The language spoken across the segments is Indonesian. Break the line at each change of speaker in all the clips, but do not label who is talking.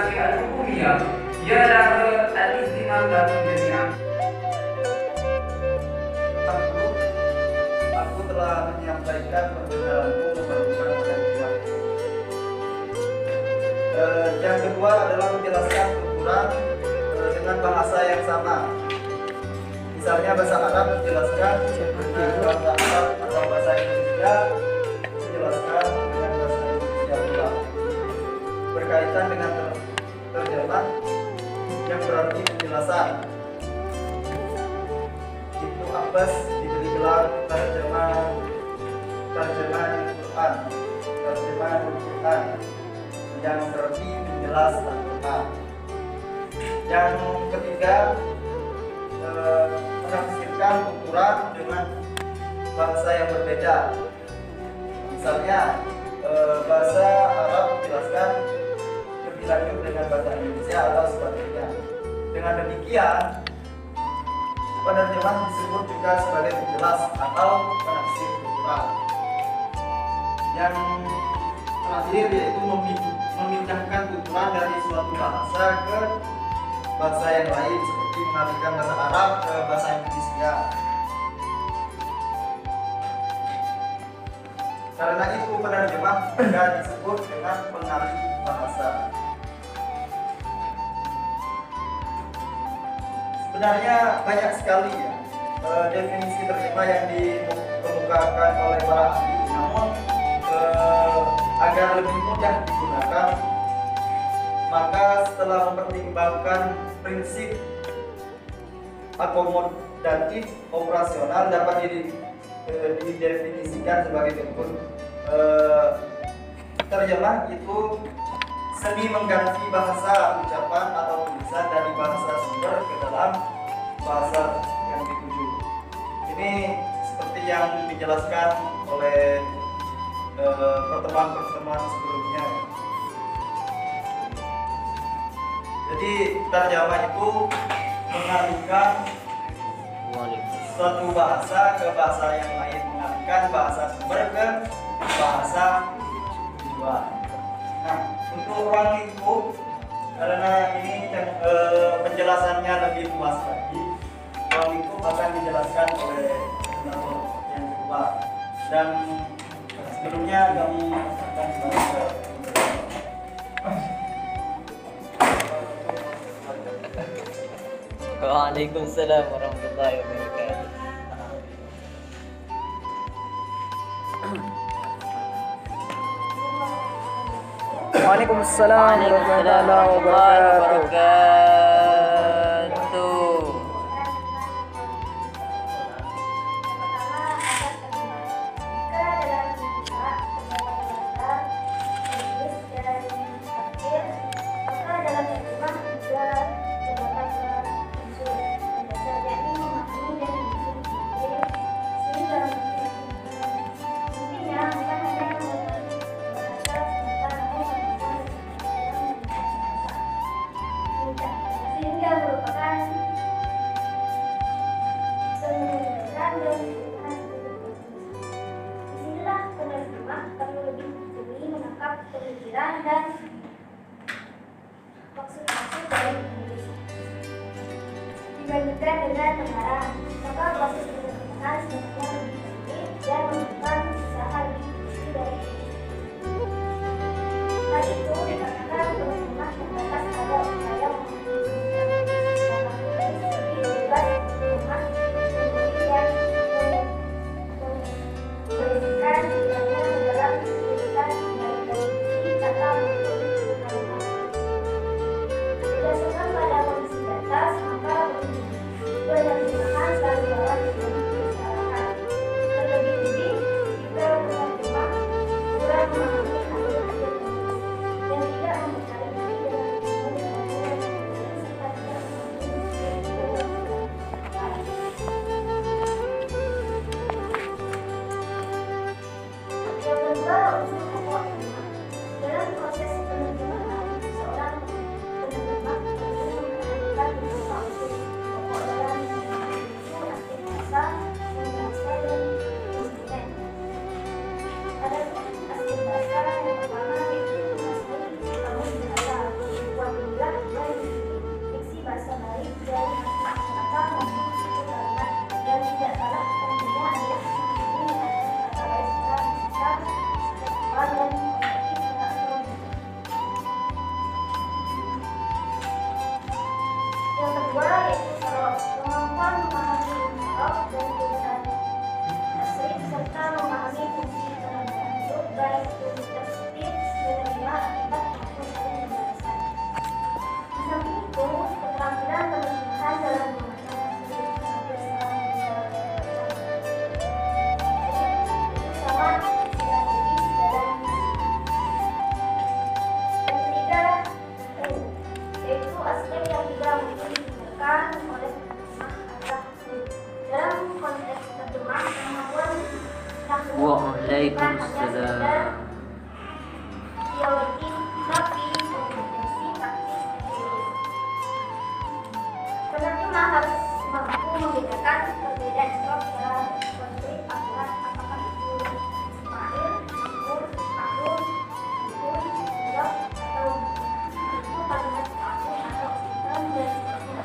Informasi Al-Hukumiyah ialah al-istimam dan jami'ah.
Aku telah menyampaikan perbedaanku memperlukan penentuan. Yang kedua adalah menjelaskan tuturan dengan bahasa yang sama. Misalnya bahasa Arab menjelaskan dengan bahasa Arab atau bahasa Indonesia menjelaskan dengan bahasa Indonesia pula. Berkaitan dengan terjemah yang berarti penjelasan. Ibnu Abbas diberi gelar terjemah Al-Quran, terjemah Al-Quran yang berarti penjelas Al-Quran. Yang ketiga, menafsirkan tuturan dengan bahasa yang berbeda. Misalnya bahasa Arab menjelaskan lebih lanjut dengan bahasa Indonesia atau sebaliknya. Dengan demikian, penerjemah disebut juga sebagai penjelas atau penafsir tuturan. Yang terakhir yaitu memindahkan tuturan dari suatu bahasa ke bahasa yang lain, seperti mengalihkan bahasa Arab ke bahasa Indonesia. Karena itu penerjemah juga disebut dengan pengalih bahasa. Sebenarnya banyak sekali ya definisi terjemah yang dikemukakan oleh para ahli, namun agar lebih mudah digunakan, maka setelah mempertimbangkan prinsip akomodatif operasional dapat didefinisikan sebagai berikut. Terjemah itu seni mengganti bahasa ucapan atau tulisan dari bahasa sumber ke dalam bahasa yang dituju. Ini seperti yang dijelaskan oleh pertemuan-pertemuan sebelumnya. Jadi terjemah itu mengalihkan suatu bahasa ke bahasa yang lain, mengalihkan bahasa sumber ke bahasa tujuan. Nah, untuk ruang lingkup, karena ini penjelasannya lebih luas lagi, ruang lingkup akan dijelaskan oleh koordinator yang kedua. Dan sebelumnya kami akan kepada
Waalaikumsalam warahmatullahi wabarakatuh.
Waalaikumsalam warahmatullahi wabarakatuh.
Pemikiran dan maksud-maksud dari penulis dibandingkan dengan pengarang, maka proses penerjemahan sebenarnya lebih sulit dan membutuhkan usaha lebih tinggi dari hal itu dikarenakan penerjemah terbatas pada upaya seperti bebas rumah menulis dan memperhatikan tidaknya dalam tulisan kata berdasarkan pada kondisi di atas, maka penerjemahan selalu dapat diusahakan. Terlebih lebih jika penerjemah kurang memahami aturan dan tidak membekali diri dengan pengetahuan serta tidak yang kedua, unsur pokok dalam proses penerjemahan seorang penerjemah dan kebutuhan asli serta memahami fungsi kelembagaan hidup baik itu tertib, menerima akibat maupun saling pembalasan. Di samping itu, keterampilan penerjemahan dalam bahasa tersebut hampir selalu itu sangat strategis dalam yang ketiga, yaitu aspek yang juga mungkin digunakan oleh penerjemah adalah dalam konteks terjemah kemampuan nahwu bukan hanya sekedar teori tapi komunikasi praktis teori. Penerjemah harus mampu membedakan perbedaan strok dalam konflik aturan, apakah itu fa'il, maf'ul, ma'lul, maf'ul, mudhaf, atau itu kalimat ta'awun atau istifham dan seterusnya.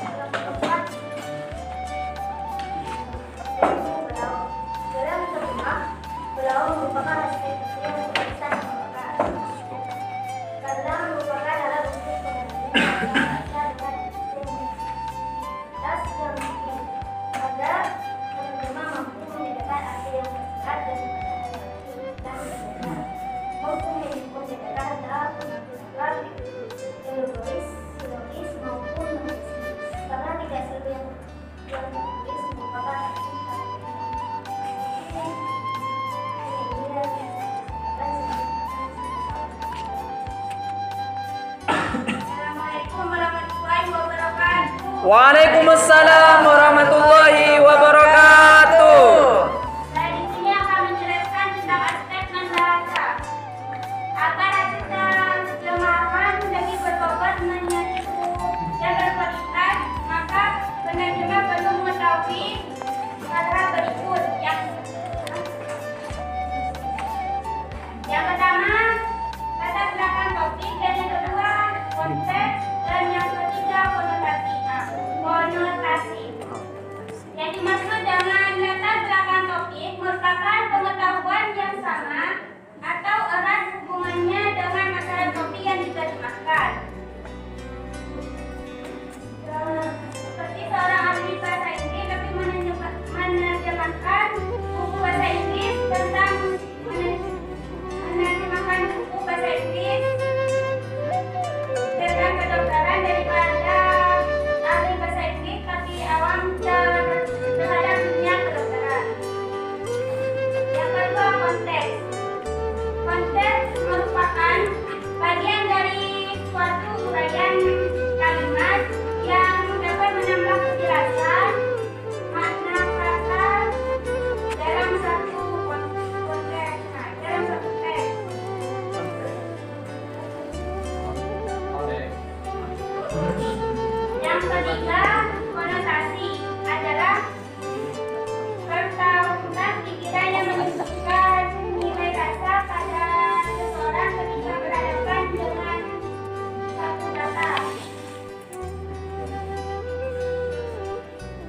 Yang keempat, yaitu belau. Dalam terjemah, belau merupakan aspek kecil yang bisa dikembangkan karena merupakan alat untuk pengendalian bahasa dengan intensitas yang tinggi agar penerjemah mampu membedakan arti yang tersirat daripada dan mampu membedakan antara penampilan logis, silogis maupun non-silogis karena tidak selalu yang logis merupakan arti Assalamualaikum warahmatullahi wabarakatuh.
Waalaikumsalam warahmatullahi wabarakatuh.
Saya di sini akan menjelaskan tentang aspek non-bahasa. Agar hasil terjemahan lebih berbobot, menyentuh dan berkualitas, maka penerjemah perlu mengetahui hal-hal berikut. Yang pertama, latar belakang topik, dan yang kedua, konteks, dan yang ketiga, konotasi. Yang dimaksud dengan latar belakang topik merupakan pengetahuan yang sama atau erat hubungannya dengan masalah topik yang diterjemahkan. Seperti seorang ahli bahasa Inggris lebih menerjemahkan buku bahasa Inggris tentang menerjemahkan buku bahasa Inggris tentang kedokteran daripada ahli bahasa Inggris tapi awam terhadap dunia kedokteran. Yang kedua, konteks. Konteks merupakan bagian dari suatu uraian kalimat yang dapat menambah kejelasan makna kata dalam satu konteks. Dalam satu teks. Yang ketiga, konotasi adalah pertautan pikiran yang menunjukkan nilai rasa pada seseorang ketika berhadapan dengan satu kata.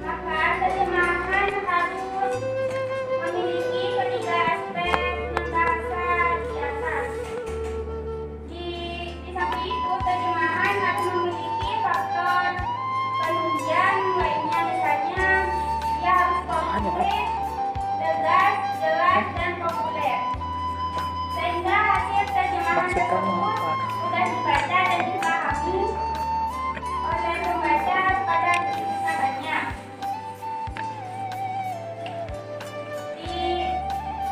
Maka terjemahan harus memiliki ketiga aspek non-bahasa di atas. Di samping itu, terjemahan harus memiliki faktor penunjang lainnya, misalnya dia harus konkret, tegas, jelas, dan populer. Sehingga hasil terjemahan tersebut mudah dibaca dan dipahami oleh pembaca pada ketiksaannya. Di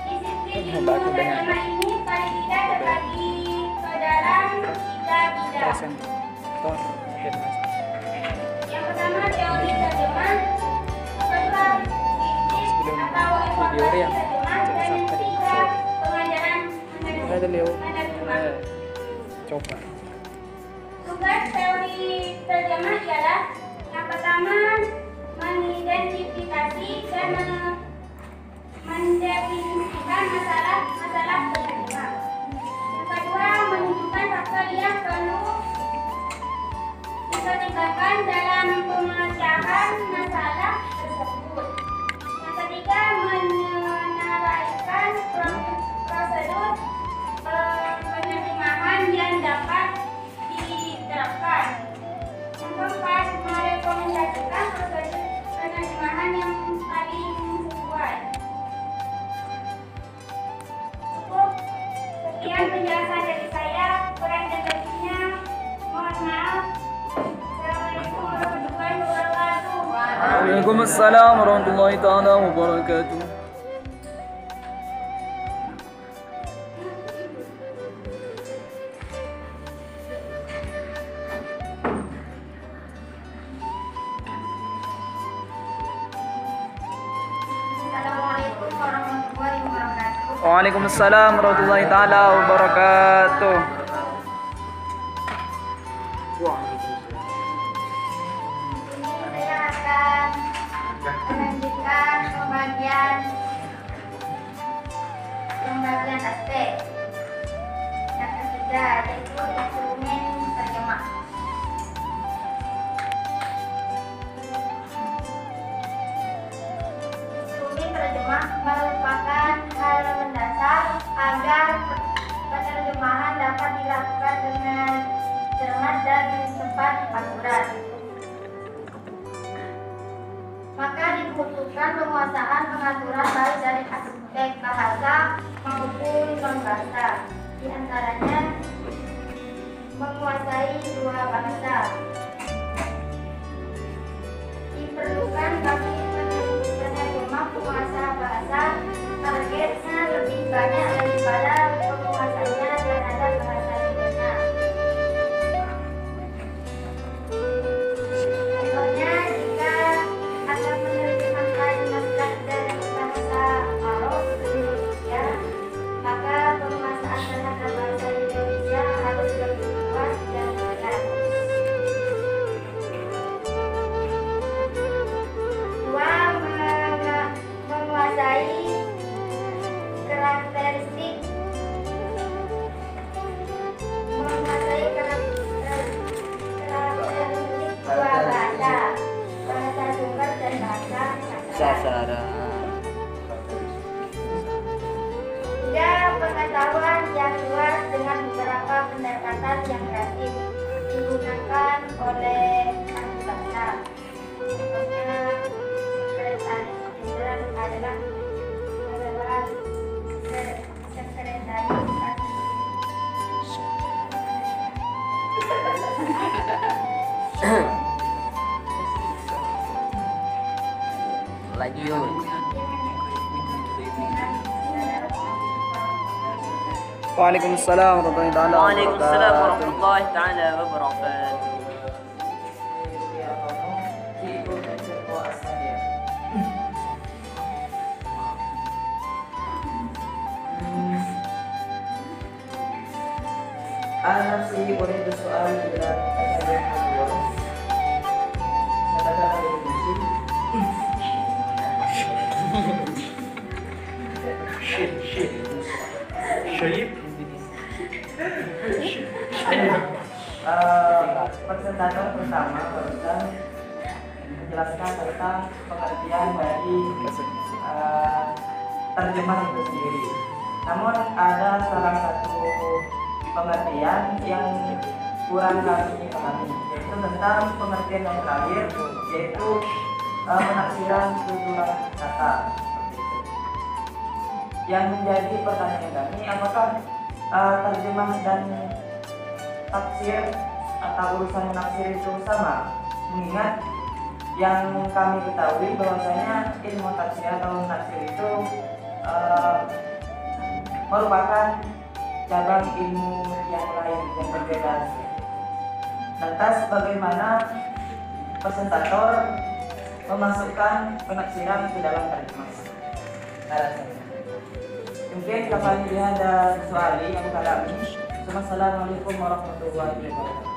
disiplin ilmu terjemah ini paling tidak terbagi ke dalam tiga bidang. Yang pertama, teori terjemah, yang kedua, kritik atau evaluasi terjemah, dan yang ketiga, pengajaran menerjemah.
Coba.
Tugas teori terjemah ialah yang pertama, mengidentifikasi dan mendefinisikan masalah penerjemah. Yang kedua, menunjukkan faktor yang perlu dipertimbangkan dalam pemecahan masalah tersebut. Yang ketiga, menarasikan prosedur penerjemahan yang dapat diterapkan. Yang keempat, merekomendasikan prosedur
Waalaikumsalam warahmatullahi taala wabarakatuh.
Assalamualaikum warahmatullahi wabarakatuh.
Waalaikumsalam warahmatullahi taala wabarakatuh.
Ini saya akan melanjutkan pembagian aspek yang ketiga, yaitu instrumen terjemah. Instrumen terjemah merupakan hal mendasar agar penerjemahan dapat dilakukan dengan cermat dan tepat akurat. Maka dibutuhkan penguasaan pengaturan baik dari aspek bahasa maupun non-bahasa. Di antaranya menguasai dua bahasa. Diperlukan bagi penerjemah penguasa bahasa targetnya lebih banyak daripada penguasanya terhadap bahasa lainnya. Contohnya, jika akan menerjemahkan naskah dari bahasa Arab ke Indonesia, maka penguasaan terhadap bahasa Indonesia harus lebih luas dan benar. Dua, menguasai karakteristik dua bahasa, bahasa sumber dan bahasa sasaran. Tiga, pengetahuan yang luas dengan beberapa pendekatan yang kreatif digunakan oleh ahli bahasa. Contohnya, sekretaris jenderal adalah sekretaris
Lanjut.
Waalaikumsalam warahmatullahi taala
Waalaikumsalam
wabarakatuh.
warahmatullahi taala wabarakatuh.
أنا نفسي أريد السؤال إلى الأكاديمية الأول. نتكلم بالإنجليزي. Presentator pertama barusan menjelaskan tentang pengertian dari terjemah itu sendiri. Namun ada salah satu pengertian yang kurang kami pahami, yaitu tentang pengertian yang terakhir, yaitu penafsiran tuturan kata. Yang menjadi pertanyaan kami, apakah terjemah dan tafsir atau urusan menafsir itu sama? Mengingat yang kami ketahui bahwasanya ilmu tafsir atau menafsir itu merupakan cabang ilmu yang lain yang berbeda. Lantas bagaimana presentator memasukkan penafsiran ke dalam terjemah? Mungkin kami ada soali yang kami. Assalamualaikum warahmatullahi wabarakatuh.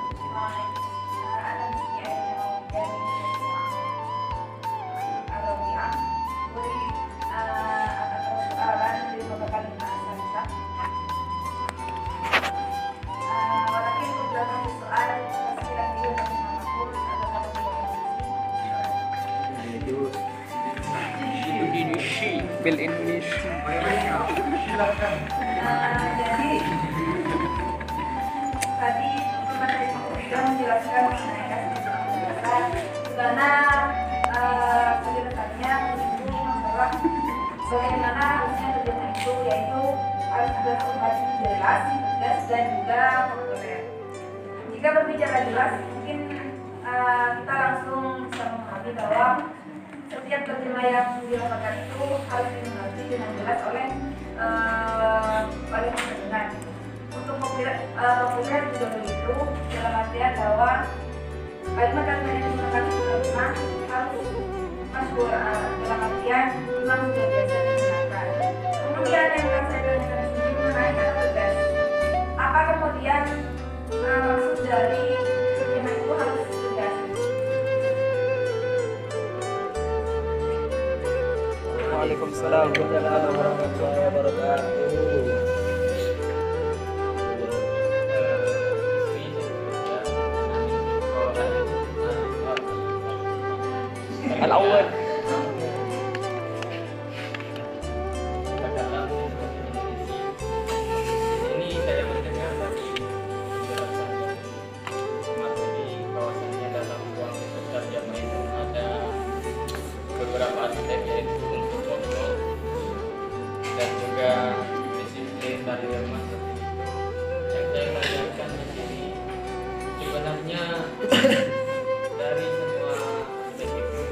Bil Indonesia.
Jadi tadi teman dari sudah menjelaskan mengenai kasus penjelasan, di mana penjelasannya menyinggung masalah bagaimana harusnya terjemah itu, yaitu harus jelas, jelas, tegas dan juga populer. Jika berbicara jelas, mungkin kita langsung bisa memahami bahwa setiap terjemah yang dilakukan itu harus dimengerti dengan jelas oleh pendengar. Untuk populer juga begitu, dalam artian bahwa kalimat-kalimat yang digunakan terjemah harus masyhur, dalam artian memang sudah biasa digunakan. Kemudian yang akan saya tanyakan di sini mengenai kata tegas. Apa kemudian maksud dari terjemah itu harus tegas?
Waalaikumsalam warahmatullahi wabarakatuh. Al-awwal.
Ini saya mendengar dari penjelasan Mas Edi bahwasanya dalam ruang terjemah itu ada beberapa aspek, yaitu untuk kontrol dan juga disiplin dari rumah seperti itu. Yang saya tanyakan di sini sebenarnya dari semua aspek itu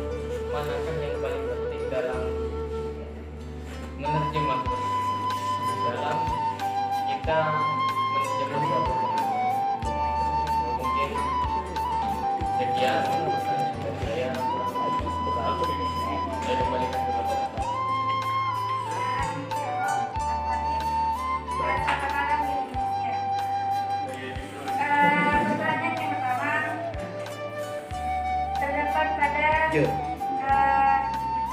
manakah yang paling penting dalam menerjemah, dalam kita menerjemah suatu pengetahuan? Mungkin sekian dari saya, kurang lebih saya kembalikan kepada Bapak.
Pertanyaan yang pertama terdapat pada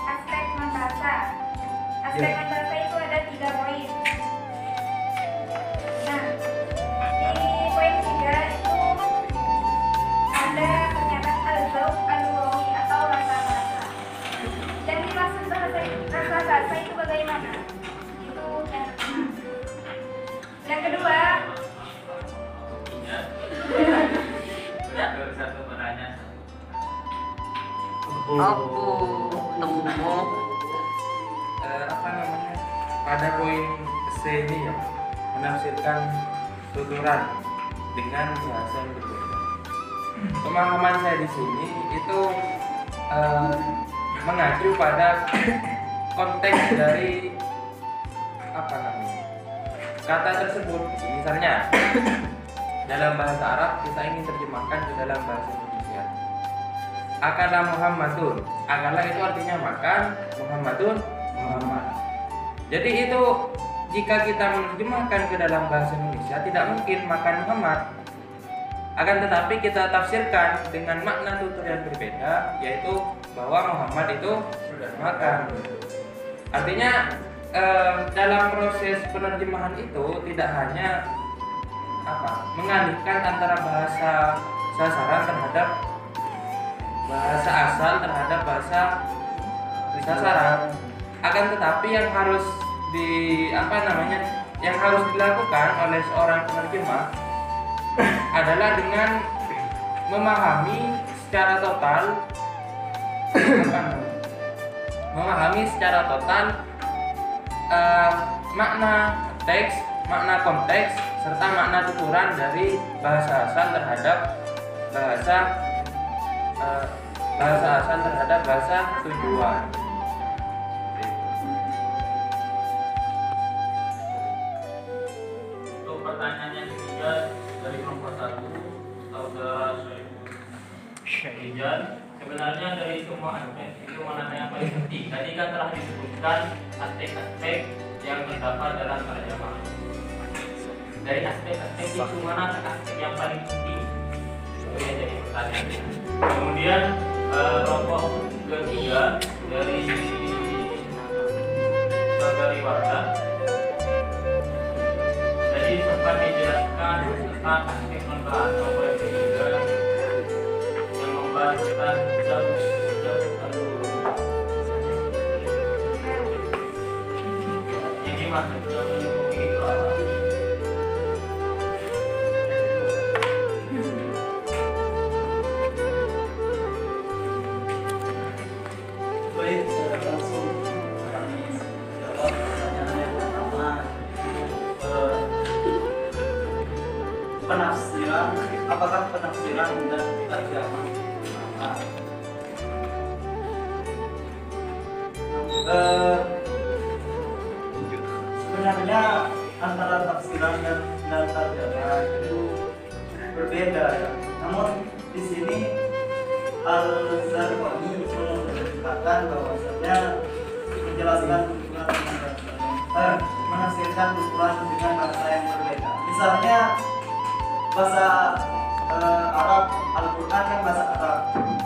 aspek membahasa. Aspek membahasa itu ada 3 poin. Nah, di poin 3 itu ada pernyataan al-zawq al-lughawi atau rasa bahasa. Yang dimaksud rasa bahasa itu bagaimana? Itu yang pertama. Yang kedua,
Satu pertanyaan.
Aku temu
Pada poin C ini ya, menafsirkan tuturan dengan bahasa yang berbeda. Pemahaman saya di sini itu mengacu pada konteks dari kata tersebut. Misalnya dalam bahasa Arab kita ingin terjemahkan ke dalam bahasa Indonesia. Akala Muhammadun. Akala itu artinya makan, Muhammadun Muhammad. Jadi itu jika kita menerjemahkan ke dalam bahasa Indonesia tidak mungkin makan Muhammad. Akan tetapi kita tafsirkan dengan makna tutur yang berbeda, yaitu bahwa Muhammad itu makan. Artinya dalam proses penerjemahan itu tidak hanya mengalihkan antara bahasa sasaran terhadap bahasa asal terhadap bahasa sasaran, akan tetapi yang harus yang harus dilakukan oleh seorang penerjemah adalah dengan memahami secara total makna teks, makna konteks, serta makna tuturan dari bahasa asal terhadap bahasa tujuan.
Untuk pertanyaan yang ketiga dari kelompok 1, saudara Syaijan, sebenarnya dari semua aspek itu mana yang paling penting? Tadi kan telah disebutkan aspek-aspek yang terdapat dalam terjemahan. Dari aspek-aspek itu mana aspek yang paling penting? Itu yang jadi pertanyaan. Kemudian kelompok ketiga dari saudari Wardah, jadi sempat dijelaskan tentang aspek membahas oleh ketiga yang membahas tentang jadi maksudnya itu apa?
Baik, langsung kami jawab pertanyaan yang pertama. Penafsiran, apakah penafsiran dan terjemah? sebenarnya antara tafsiran dan tarjamah itu berbeda ya. Namun di sini Al-Zarqani mengatakan bahwasanya menjelaskan menafsirkan tuturan dengan bahasa yang berbeda. Misalnya bahasa Arab, Al-Quran kan bahasa Arab.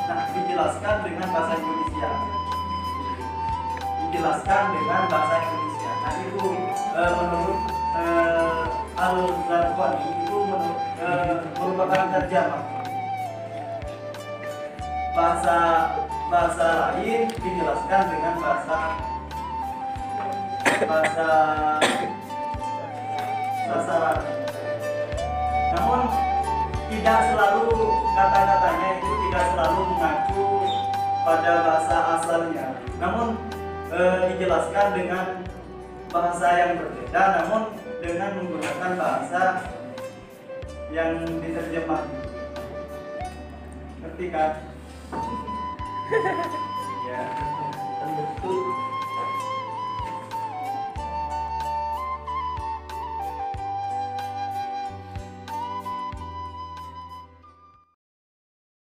Nah, dijelaskan dengan bahasa Indonesia. Dijelaskan dengan bahasa Indonesia. Nah, itu menurut Al-Zarqani itu merupakan terjemah. Bahasa lain dijelaskan dengan bahasa sasaran. Namun tidak selalu kata-katanya itu tidak selalu mengacu pada bahasa asalnya. Namun dijelaskan dengan bahasa yang berbeda, namun dengan menggunakan bahasa yang diterjemah. Ngerti kan? Ya.